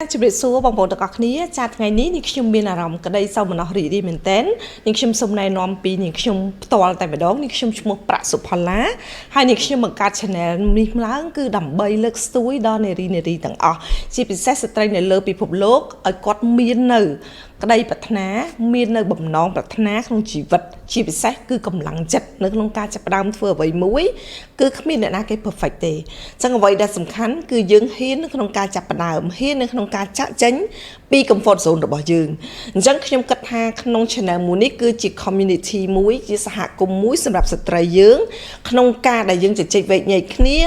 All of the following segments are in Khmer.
ជំរាបសួរបងប្អូនទាំងអស់គ្នាចាថ្ងៃនេះនាងខ្ញុំមានអារម្មណ៍ក្តីសោមនស្សរីករាយមែនទែននាងខ្ញុំសូមណែនាំពីនាងខ្ញុំផ្ទាល់តែម្ដងនាងខ្ញុំឈ្មោះប្រាក់សុផល្លាហើយនាងខ្ញុំបង្កើត channel នេះឡើងគឺដើម្បីលើកស្ទួយដល់នារីទាំងអស់ជាពិសេសស្ត្រីនៅលើពិភពលោកឲ្យគាត់មាននៅក្តីប្រាថ្នាមាននៅបំណងប្រាថ្នាក្នុងជីវិតជាពិសេសគឺកម្លាំងចិត្តនៅក្នុងការចាប់ផ្ដើមធ្វើអ្វីមួយគឺគ្មានអ្នកណាគេ perfect ទេអញ្ចឹងអ្វីដែលសំខាន់គឺយើងហ៊ាននៅក្នុងការចាប់ផ្ដើមហ៊ាននៅក្នុងការចាក់ចេញពី comfort zone របស់យើងអញ្ចឹងខ្ញុំគិតថាក្នុង channel មួយនេះគឺជា community មួយជាសហគមន៍មួយសម្រាប់ស្ត្រីយើងក្នុងការដែលយើងជជែកវែកញែកគ្នា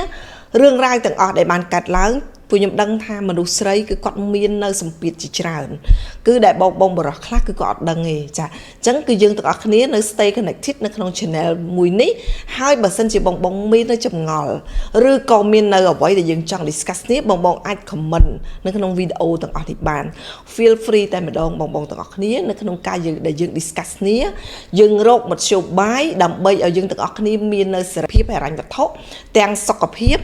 រឿងរ៉ាវទាំងអស់ដែលបានកាត់ឡើងពួកខ្ញុំដឹងថាមនុស្សស្រីគឺគាត់មាននៅសម្ពាធជាច្រើនគឺដែលបងបរិះខ្លះគឺគាត់អត់ដឹងទេចាអញ្ចឹងគឺយើងទាំងអស់គ្នានៅ stay connected នៅក្នុង channel មួយនេះហើយបើសិនជាបងមាននៅចម្ងល់ឬក៏មាននៅអ្វីដែលយើងចង់ discuss នេះបងអាច comment នៅក្នុងវីដេអូទាំងអស់នេះបាន feel free តែម្ដងបងទាំងអស់គ្នានៅក្នុងការយើង discuss នេះយើងរកមធ្យោបាយដើម្បីឲ្យយើងទាំងអស់គ្នាមាននៅសេរីភាពហិរញ្ញវត្ថុទាំងសុខភាព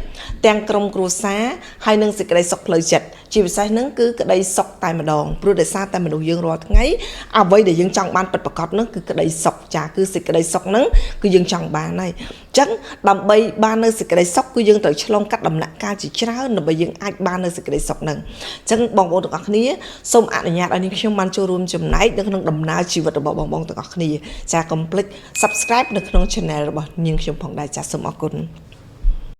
ទាំងក្រុមគ្រួសារហើយនឹងសេចក្តីសុខផ្លូវចិត្តជាពិសេសហ្នឹងគឺក្តីសុខតែម្ដងព្រោះដោយសារតែមនុស្សយើងរាល់ថ្ងៃអ្វីដែលយើងចង់បានពិតប្រាកដហ្នឹងគឺក្តីសុខចាគឺសេចក្តីសុខហ្នឹងគឺយើងចង់បានហើយអញ្ចឹងដើម្បីបាននៅសេចក្តីសុខគឺយើងត្រូវឆ្លងកាត់ដំណាក់កាលជាច្រើនដើម្បីយើងអាចបាននៅសេចក្តីសុខហ្នឹងអញ្ចឹងបងប្អូនទាំងអស់គ្នាសូមអនុញ្ញាតឲ្យនាងខ្ញុំបានចូលរួមចំណែកនៅក្នុងដំណើរជីវិតរបស់បងទាំងអស់គ្នាចាកុំភ្លេច subscribe នៅក្នុង channel របស់នាងខ្ញុំផងដែរចាសូមអរគុណ